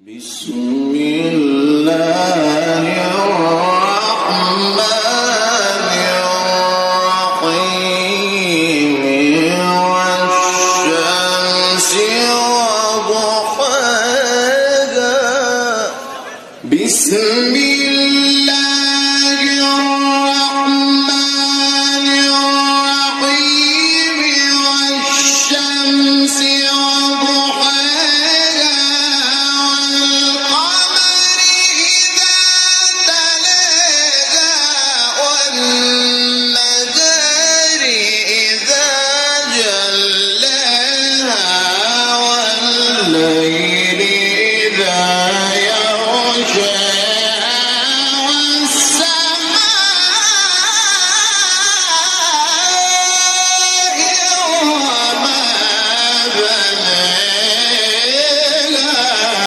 بسم الله الرحمن الرحيم والشمس وضحاها بسم الله الرحمن الرحيم والشمس والليل إذا